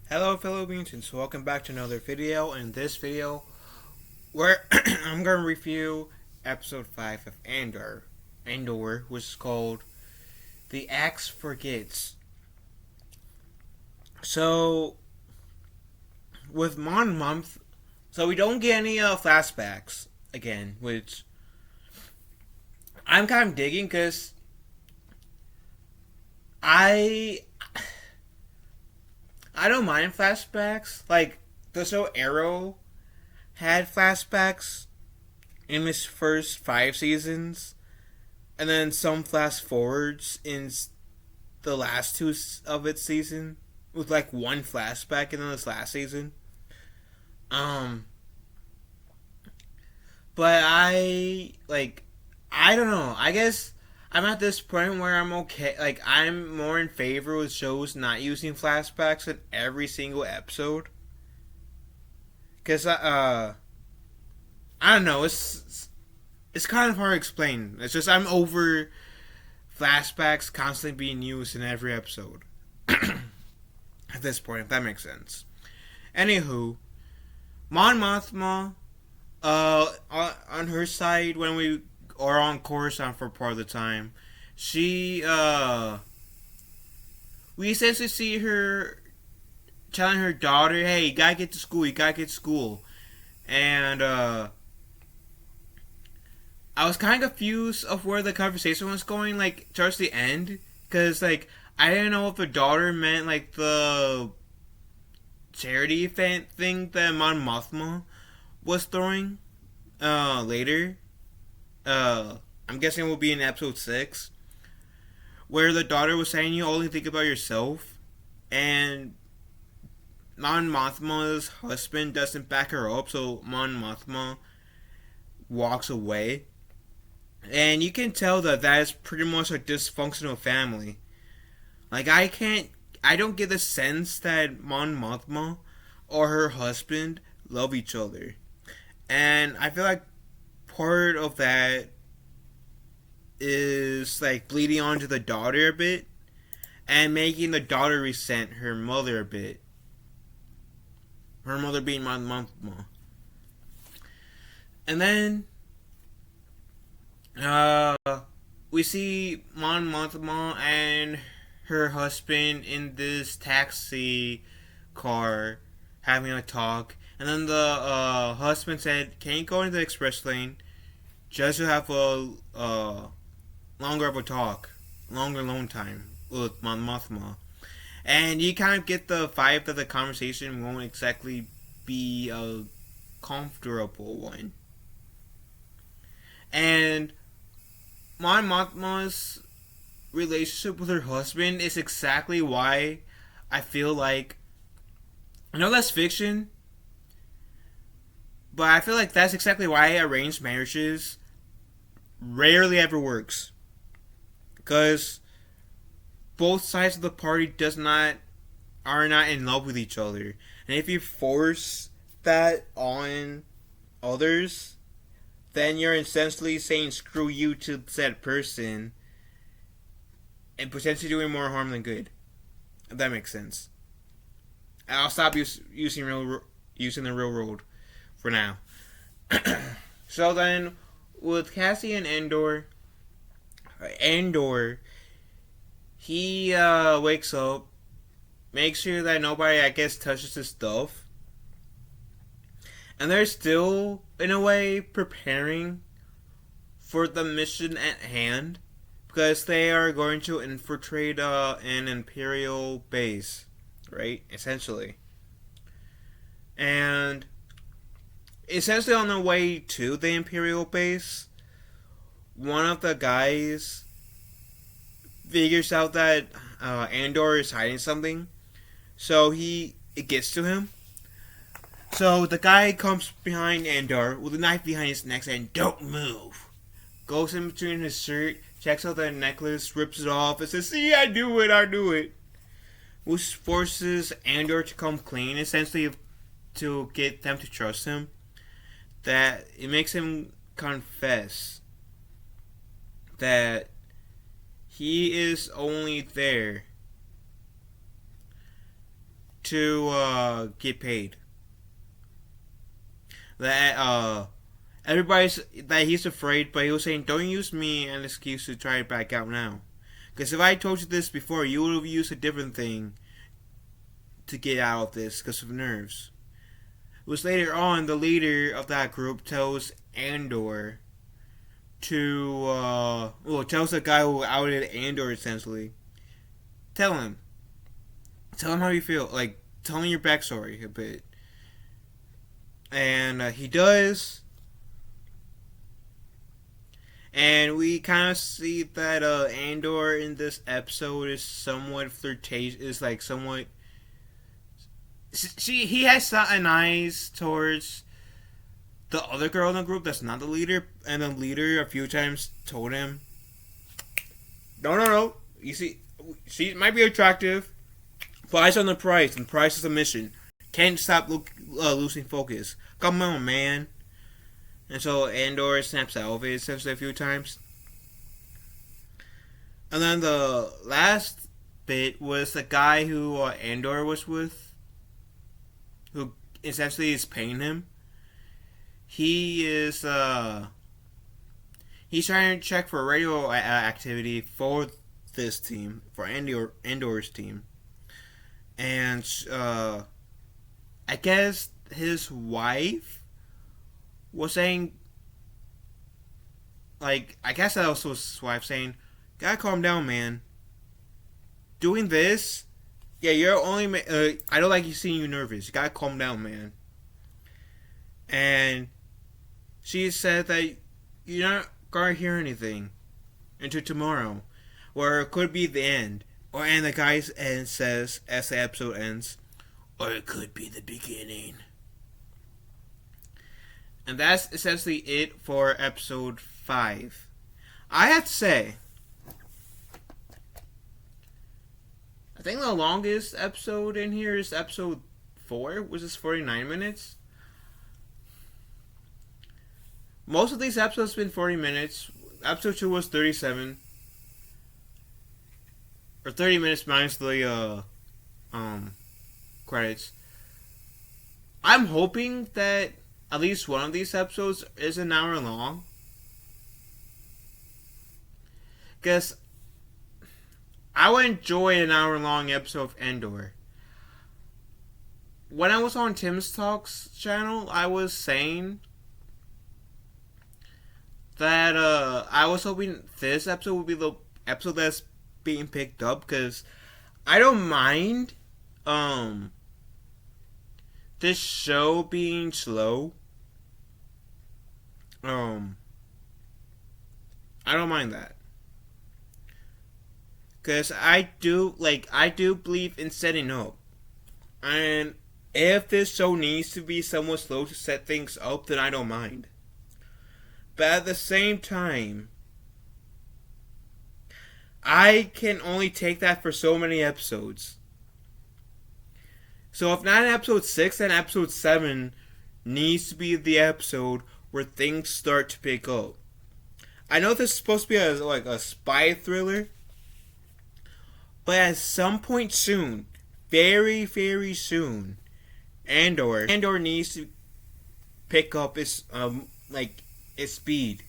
Hello fellow mutants, welcome back to another video. In this video, where I'm going to review episode 5 of Andor, which is called The Axe Forgets. So, with Mon Month, so we don't get any flashbacks again, which I'm kind of digging because I I don't mind flashbacks. Like the show Arrow had flashbacks in its first 5 seasons, and then some flash forwards in the last two of its season, with like one flashback in this last season. Um, but I don't know. I guess I'm at this point where I'm okay. Like I'm more in favor with shows not using flashbacks in every single episode. Cause I don't know. It's kind of hard to explain. It's just I'm over flashbacks constantly being used in every episode. At this point, if that makes sense. Anywho, Mon Mothma, on her side, when we are on Coruscant for part of the time, she, we essentially see her telling her daughter, hey, you gotta get to school, And, I was kind of confused of where the conversation was going, like, towards the end, because, like, I didn't know if the daughter meant, like, the charity event thing that Mon Mothma was throwing, later. I'm guessing it will be in episode 6, where the daughter was saying you only think about yourself, and Mon Mothma's husband doesn't back her up, so Mon Mothma walks away. And you can tell that that is pretty much a dysfunctional family. Like, I don't get the sense that Mon Mothma or her husband love each other. And I feel like part of that is, like, bleeding onto the daughter a bit and making the daughter resent her mother a bit. Her mother being Mon Mothma. And then, uh, we see Mon Mothma and her husband in this taxi car having a talk. And then the husband said, can you go into the express lane just to have a longer of a talk, longer alone time with Mon Mothma? And you kind of get the vibe that the conversation won't exactly be a comfortable one. And Mon Mothma's relationship with her husband is exactly why I feel like, I know that's fiction, but I feel like that's exactly why arranged marriages rarely ever works. Because both sides of the party are not in love with each other. And if you force that on others, then you're essentially saying screw you to said person and potentially doing more harm than good. If that makes sense. I'll stop using the real world for now. So then, with Cassie and Andor, he wakes up, makes sure that nobody, I guess, touches his stuff, and they're still, in a way, preparing for the mission at hand, because they are going to infiltrate an Imperial base, right? Essentially. And essentially on the way to the Imperial base, one of the guys figures out that Andor is hiding something, so it gets to him. So the guy comes behind Andor with a knife behind his neck saying, "Don't move." Goes in between his shirt, checks out the necklace, rips it off, and says, "See, I do it." Which forces Andor to come clean, essentially to get them to trust him. That it makes him confess that he is only there to get paid. That everybody's that he's afraid, but he was saying, "Don't use me as an excuse to try to back out now." Because if I told you this before, you would have used a different thing to get out of this because of nerves. It was later on the leader of that group tells Andor to tells the guy who outed Andor essentially, tell him how you feel, like tell him your backstory a bit, and he does, and we kind of see that Andor in this episode is somewhat flirtatious, is like somewhat. He has certain eyes towards the other girl in the group that's not the leader, and the leader a few times told him, No. You see, she might be attractive, but eyes on the prize, and price is a mission. Can't stop losing focus. Come on, man." And so Andor snaps out of it essentially a few times. And then the last bit was the guy who Andor was with, who essentially is paying him. He is he's trying to check for radio activity for this team, for Andor's team, and I guess his wife was saying, like, I guess that was his wife saying, "Gotta calm down, man. Doing this, yeah, you're only. I don't like you seeing you nervous. You gotta calm down, man." And she said that you're not gonna hear anything until tomorrow, or it could be the end. And the guy says, as the episode ends, or it could be the beginning. And that's essentially it for episode 5. I have to say, I think the longest episode in here is episode 4, which is 49 minutes. Most of these episodes have been 40 minutes. Episode 2 was 37. Or 30 minutes minus the credits. I'm hoping that at least one of these episodes is an hour long. Because I would enjoy an hour long episode of Andor. When I was on Tim's Talks channel, I was saying that I was hoping this episode would be the episode that's being picked up, because I don't mind this show being slow. I don't mind that, because I do believe in setting up, and if this show needs to be somewhat slow to set things up, then I don't mind. But at the same time, I can only take that for so many episodes. So if not in episode 6, then episode 7 needs to be the episode where things start to pick up. I know this is supposed to be a spy thriller, but at some point soon, very, very soon, Andor needs to pick up its speed.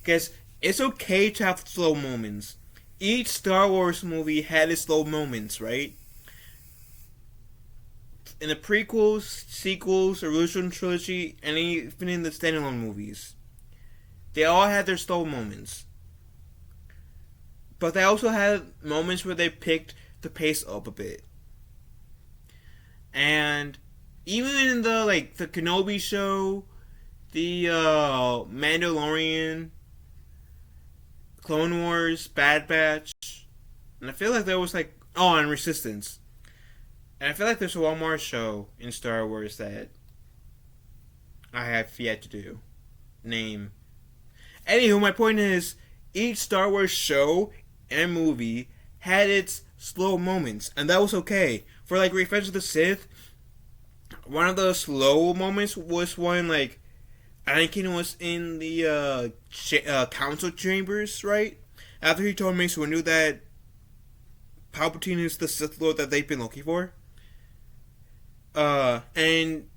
Because it's okay to have slow moments. Each Star Wars movie had its slow moments, right? In the prequels, sequels, original trilogy, and even in the standalone movies, they all had their slow moments. But they also had moments where they picked the pace up a bit. And even in the Kenobi show, the Mandalorian, Clone Wars, Bad Batch, and I feel like there was and Resistance. And I feel like there's one more show in Star Wars that I have yet to do. Name. Anywho, my point is, each Star Wars show and movie had its slow moments, and that was okay. For Revenge of the Sith, one of the slow moments was when Anakin was in the council chambers, right? After he told Mace Windu that Palpatine is the Sith Lord that they've been looking for. And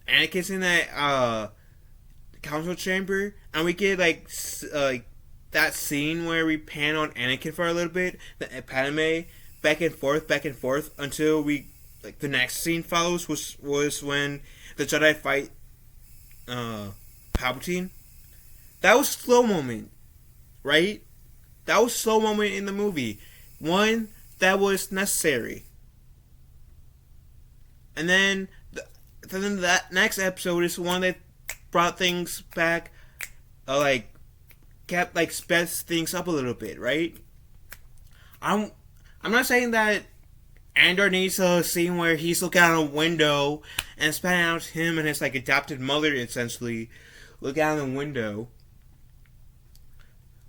Anakin's in that council chamber, and we get like that scene where we pan on Anakin for a little bit, the Padme back and forth until we like the next scene follows was when the Jedi fight Palpatine. That was slow moment, right? That was slow moment in the movie. One that was necessary, and then that next episode is one that brought things back, like kept like sped things up a little bit, right? I'm not saying that Andor needs a scene where he's looking out a window and spanning out him and his like adopted mother essentially look out the window.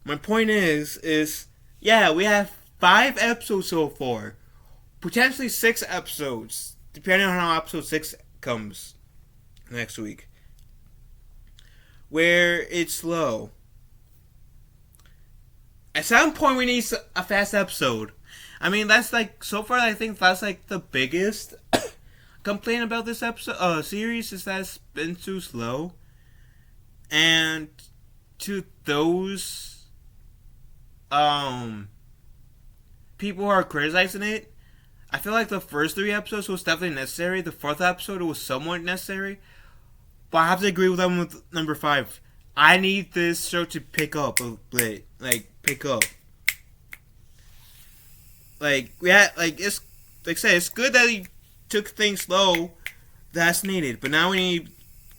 My point is yeah, we have 5 episodes so far, potentially 6 episodes, depending on how episode 6 comes next week, where it's slow. At some point, we need a fast episode. I mean, that's like so far. I think that's like the biggest complaint about this episode series is that it's been too slow. And to those people who are criticizing it, I feel like the first 3 episodes was definitely necessary. The 4th episode was somewhat necessary, but I have to agree with them with number 5. I need this show to pick up a bit, like pick up. Like it's like I said, it's good that he took things slow. That's needed, but now we need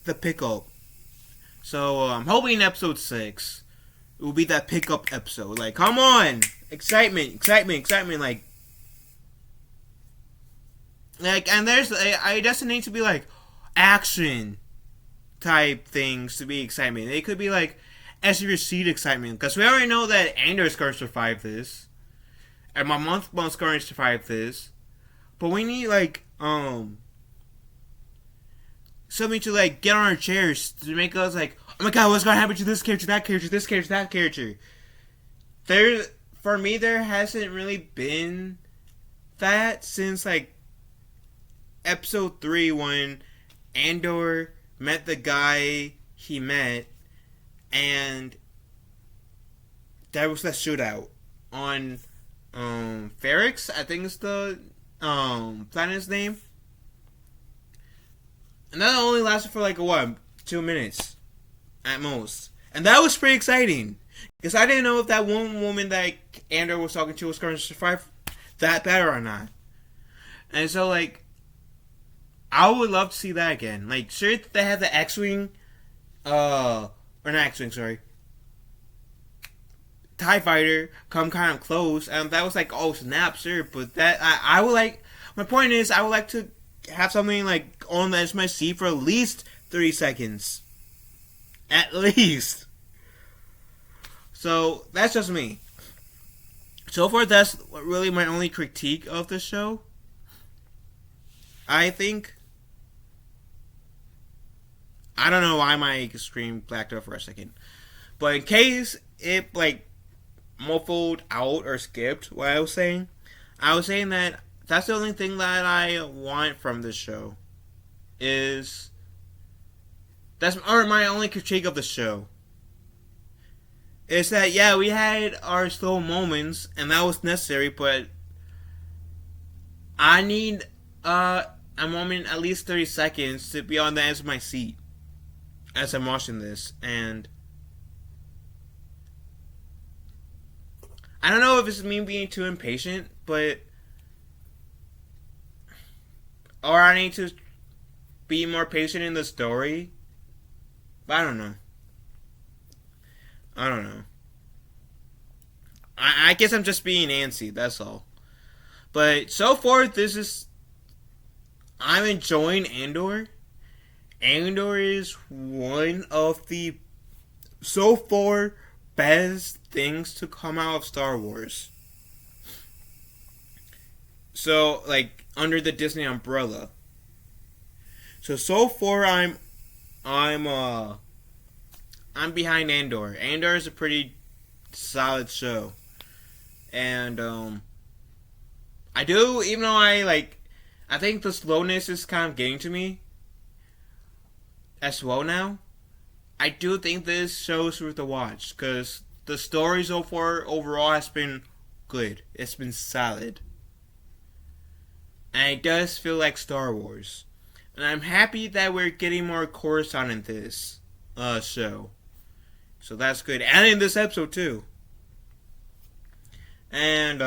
the pickup. So I'm hoping episode 6 it will be that pickup episode. Like, come on, excitement, like, and there's I doesn't need to be like action type things to be excitement. It could be like as you receive excitement, because we already know that Andor is going to survive this. And my month's going to survive this. But we need like something to like get on our chairs to make us like, oh my god, what's gonna happen to this character, that character, this character, that character. For me there hasn't really been that since like episode 3 when Andor met the guy he met and there was that shootout on Ferrix, I think it's the planet's name. And that only lasted for like 2 minutes at most. And that was pretty exciting. Because I didn't know if that one woman that Andor was talking to was going to survive that better or not. And so like I would love to see that again. Like sure they have the X-Wing or not X-Wing, sorry. TIE Fighter come kind of close, and that was like, oh snap, sure, but that I would like. My point is, I would like to have something like on the edge of my seat for at least 30 seconds, at least. So that's just me. So far, that's really my only critique of the show. I think. I don't know why my screen blacked out for a second, but in case it like muffled out or skipped what I was saying that that's the only thing that I want from this show is that's or my only critique of the show is that yeah, we had our slow moments and that was necessary, but I need a moment at least 30 seconds to be on the edge of my seat as I'm watching this. And I don't know if it's me being too impatient, but or I need to be more patient in the story. But I don't know. I guess I'm just being antsy, that's all. But so far, I'm enjoying Andor. Andor is one of the, so far, best things to come out of Star Wars. So, like, under the Disney umbrella. So far, I'm behind Andor. Andor is a pretty solid show. And, I do, even though I I think the slowness is kind of getting to me as well now. I do think this show's worth a watch because the story so far overall has been good. It's been solid. And it does feel like Star Wars. And I'm happy that we're getting more Coruscant in this show. So that's good. And in this episode too. And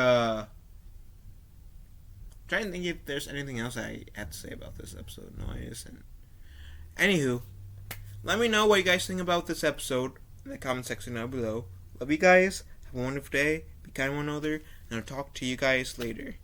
trying to think if there's anything else I had to say about this episode. No, I isn't. Anywho, let me know what you guys think about this episode in the comment section down below. Love you guys. Have a wonderful day. Be kind to one another. And I'll talk to you guys later.